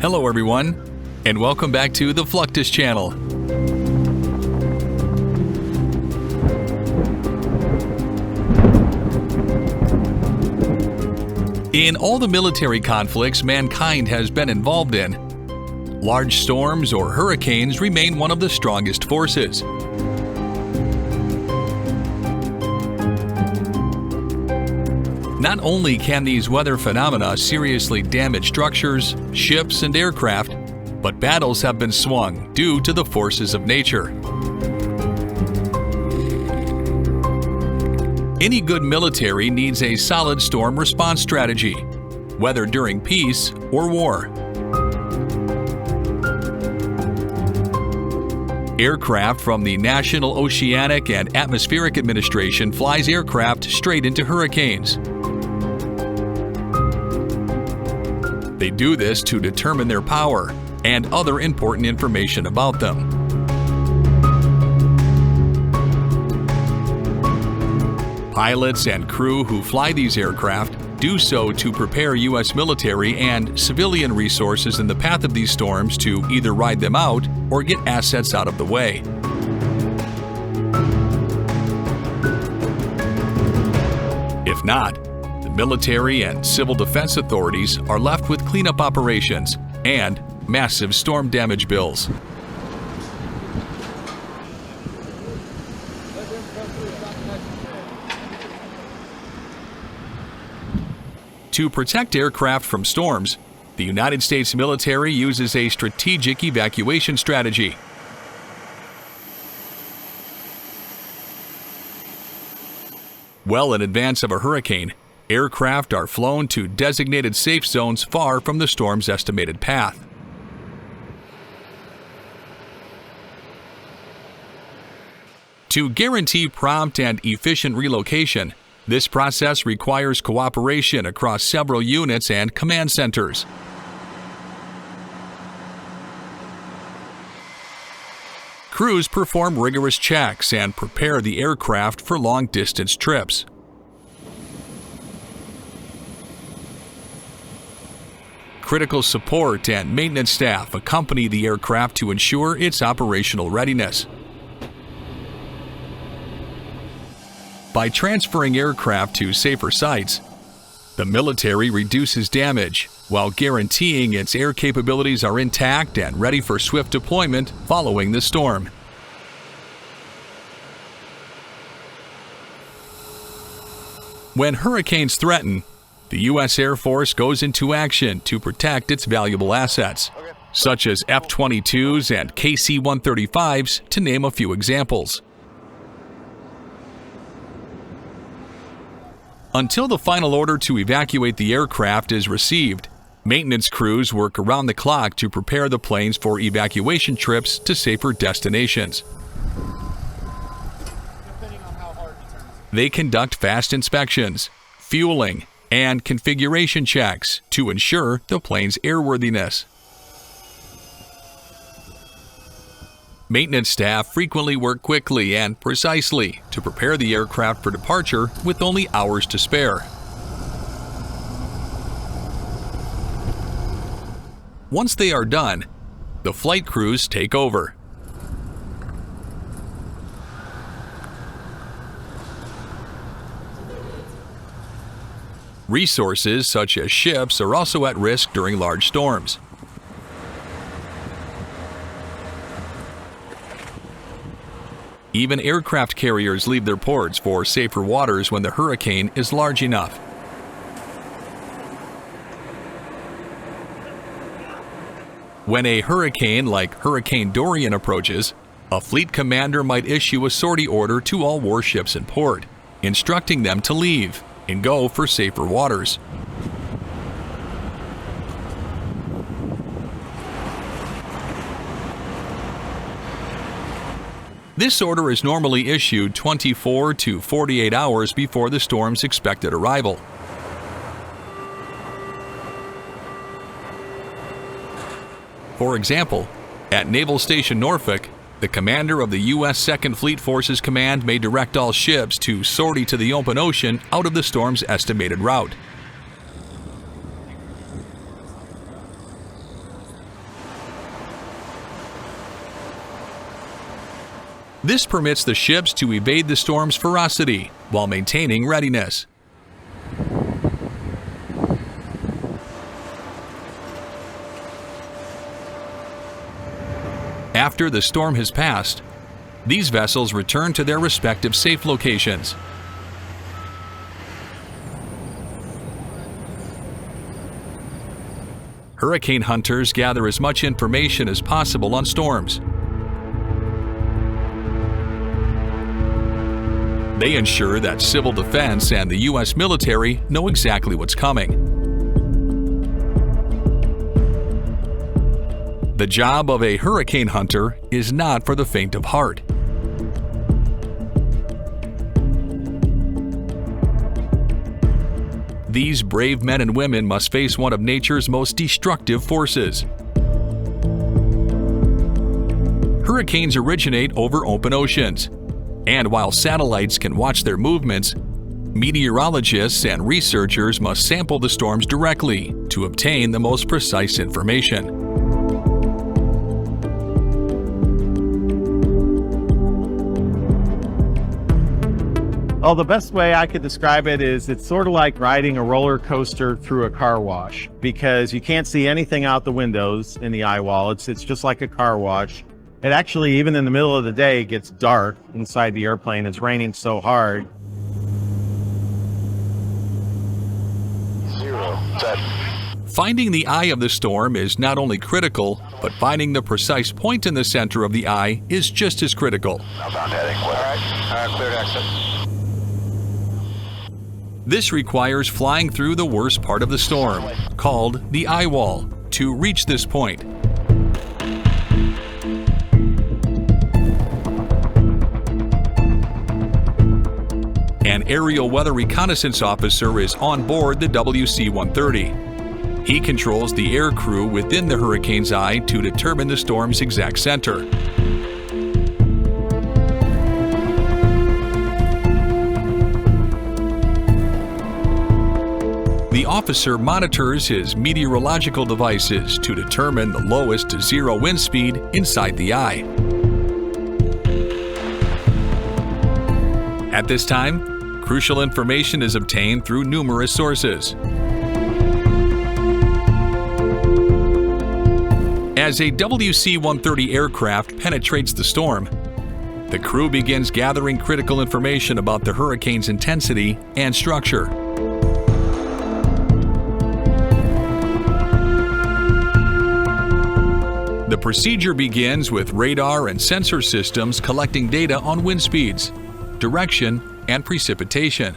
Hello everyone, and welcome back to the Fluctus Channel. In all the military conflicts mankind has been involved in, large storms or hurricanes remain one of the strongest forces. Not only can these weather phenomena seriously damage structures, ships, and aircraft, but battles have been swung due to the forces of nature. Any good military needs a solid storm response strategy, whether during peace or war. Aircraft from the National Oceanic and Atmospheric Administration flies aircraft straight into hurricanes. They do this to determine their power and other important information about them. Pilots and crew who fly these aircraft do so to prepare U.S. military and civilian resources in the path of these storms to either ride them out or get assets out of the way. If not, the military and civil defense authorities are left with cleanup operations and massive storm damage bills. To protect aircraft from storms, the United States military uses a strategic evacuation strategy. Well in advance of a hurricane, aircraft are flown to designated safe zones far from the storm's estimated path. To guarantee prompt and efficient relocation, this process requires cooperation across several units and command centers. Crews perform rigorous checks and prepare the aircraft for long-distance trips. Critical support and maintenance staff accompany the aircraft to ensure its operational readiness. By transferring aircraft to safer sites, the military reduces damage while guaranteeing its air capabilities are intact and ready for swift deployment following the storm. When hurricanes threaten, the U.S. Air Force goes into action to protect its valuable assets, such as F-22s and KC-135s, to name a few examples. Until the final order to evacuate the aircraft is received, maintenance crews work around the clock to prepare the planes for evacuation trips to safer destinations. They conduct fast inspections, fueling, and configuration checks to ensure the plane's airworthiness. Maintenance staff frequently work quickly and precisely to prepare the aircraft for departure with only hours to spare. Once they are done, the flight crews take over. Resources such as ships are also at risk during large storms. Even aircraft carriers leave their ports for safer waters when the hurricane is large enough. When a hurricane like Hurricane Dorian approaches, a fleet commander might issue a sortie order to all warships in port, instructing them to leave and go for safer waters. This order is normally issued 24 to 48 hours before the storm's expected arrival. For example, at Naval Station Norfolk, the commander of the U.S. 2nd Fleet Forces Command may direct all ships to sortie to the open ocean out of the storm's estimated route. This permits the ships to evade the storm's ferocity while maintaining readiness. After the storm has passed, these vessels return to their respective safe locations. Hurricane hunters gather as much information as possible on storms. They ensure that civil defense and the U.S. military know exactly what's coming. The job of a hurricane hunter is not for the faint of heart. These brave men and women must face one of nature's most destructive forces. Hurricanes originate over open oceans, and while satellites can watch their movements, meteorologists and researchers must sample the storms directly to obtain the most precise information. Oh, the best way I could describe it is it's sort of like riding a roller coaster through a car wash, because you can't see anything out the windows in the eye wall. It's just like a car wash. It actually, even in the middle of the day, gets dark inside the airplane. It's raining so hard. 0, set. Finding the eye of the storm is not only critical, but finding the precise point in the center of the eye is just as critical. Outbound heading. All right, cleared exit. This requires flying through the worst part of the storm, called the eye wall, to reach this point. An aerial weather reconnaissance officer is on board the WC-130. He controls the air crew within the hurricane's eye to determine the storm's exact center. The officer monitors his meteorological devices to determine the lowest to zero wind speed inside the eye. At this time, crucial information is obtained through numerous sources. As a WC-130 aircraft penetrates the storm, the crew begins gathering critical information about the hurricane's intensity and structure. The procedure begins with radar and sensor systems collecting data on wind speeds, direction, and precipitation.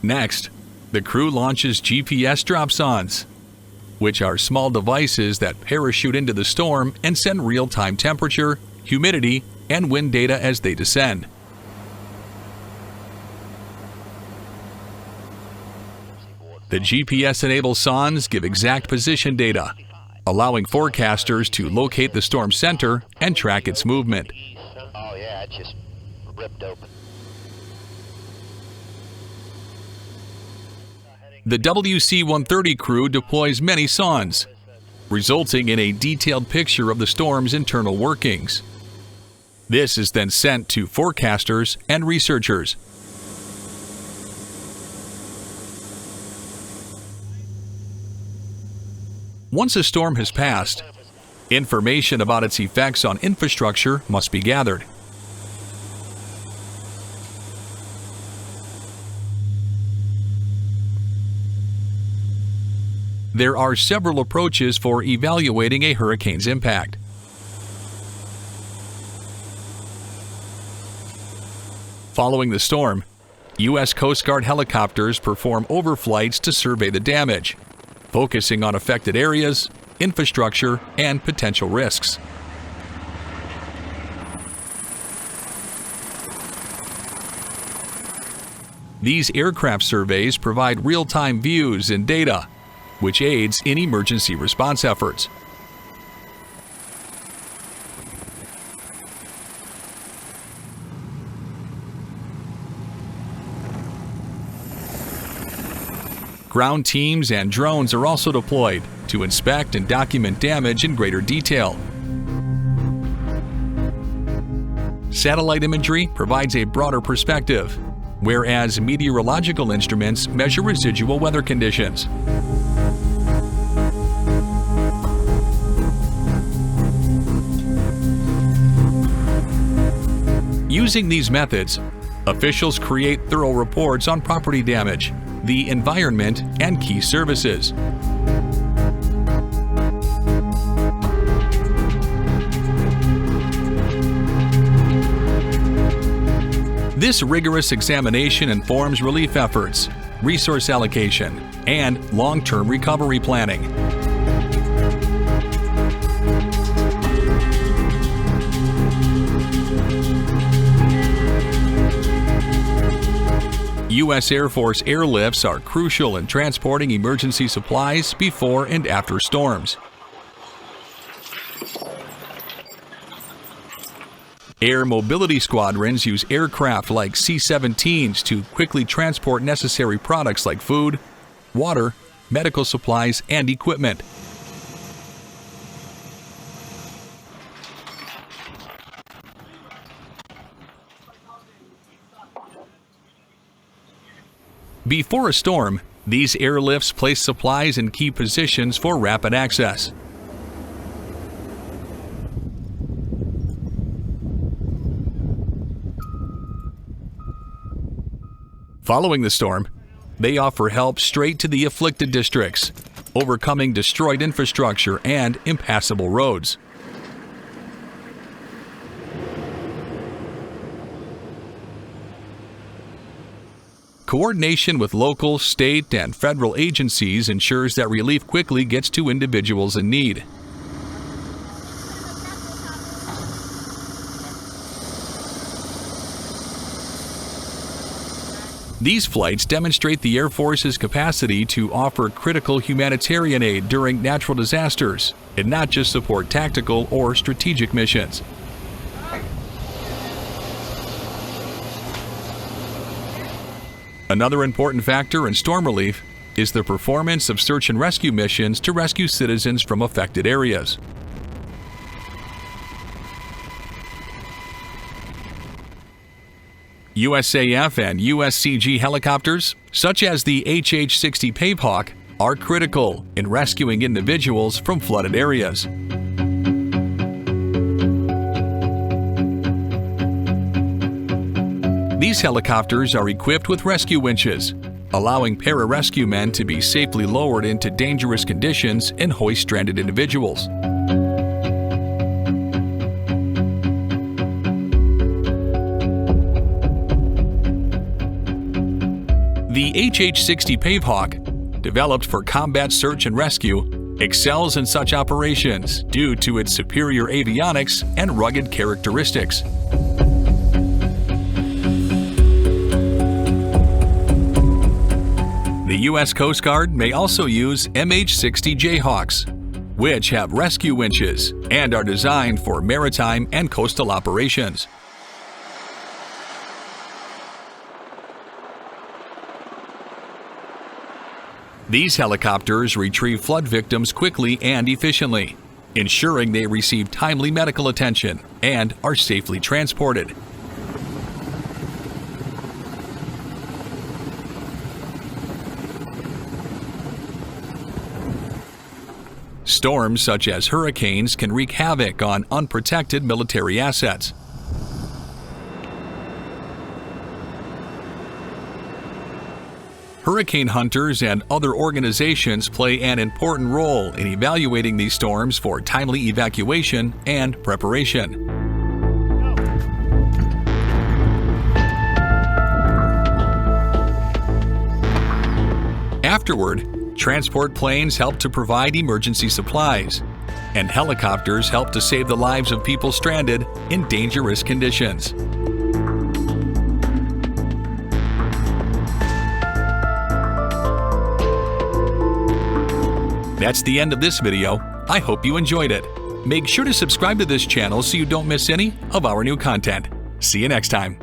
Next, the crew launches GPS dropsondes, which are small devices that parachute into the storm and send real-time temperature, humidity, and wind data as they descend. The GPS-enabled sondes give exact position data, allowing forecasters to locate the storm center and track its movement. Oh yeah, it just ripped open. The WC-130 crew deploys many sondes, resulting in a detailed picture of the storm's internal workings. This is then sent to forecasters and researchers. Once a storm has passed, information about its effects on infrastructure must be gathered. There are several approaches for evaluating a hurricane's impact. Following the storm, U.S. Coast Guard helicopters perform overflights to survey the damage, focusing on affected areas, infrastructure, and potential risks. These aircraft surveys provide real-time views and data, which aids in emergency response efforts. Ground teams and drones are also deployed to inspect and document damage in greater detail. Satellite imagery provides a broader perspective, whereas meteorological instruments measure residual weather conditions. Using these methods, officials create thorough reports on property damage, the environment, and key services. This rigorous examination informs relief efforts, resource allocation, and long-term recovery planning. U.S. Air Force airlifts are crucial in transporting emergency supplies before and after storms. Air mobility squadrons use aircraft like C-17s to quickly transport necessary products like food, water, medical supplies, and equipment. Before a storm, these airlifts place supplies in key positions for rapid access. Following the storm, they offer help straight to the afflicted districts, overcoming destroyed infrastructure and impassable roads. Coordination with local, state, and federal agencies ensures that relief quickly gets to individuals in need. These flights demonstrate the Air Force's capacity to offer critical humanitarian aid during natural disasters and not just support tactical or strategic missions. Another important factor in storm relief is the performance of search and rescue missions to rescue citizens from affected areas. USAF and USCG helicopters, such as the HH-60 Pavehawk, are critical in rescuing individuals from flooded areas. These helicopters are equipped with rescue winches, allowing pararescue men to be safely lowered into dangerous conditions and hoist stranded individuals. The HH-60 Pavehawk, developed for combat search and rescue, excels in such operations due to its superior avionics and rugged characteristics. The U.S. Coast Guard may also use MH-60 Jayhawks, which have rescue winches and are designed for maritime and coastal operations. These helicopters retrieve flood victims quickly and efficiently, ensuring they receive timely medical attention and are safely transported. Storms such as hurricanes can wreak havoc on unprotected military assets. Hurricane hunters and other organizations play an important role in evaluating these storms for timely evacuation and preparation. Afterward, transport planes help to provide emergency supplies, and helicopters help to save the lives of people stranded in dangerous conditions. That's the end of this video. I hope you enjoyed it. Make sure to subscribe to this channel so you don't miss any of our new content. See you next time.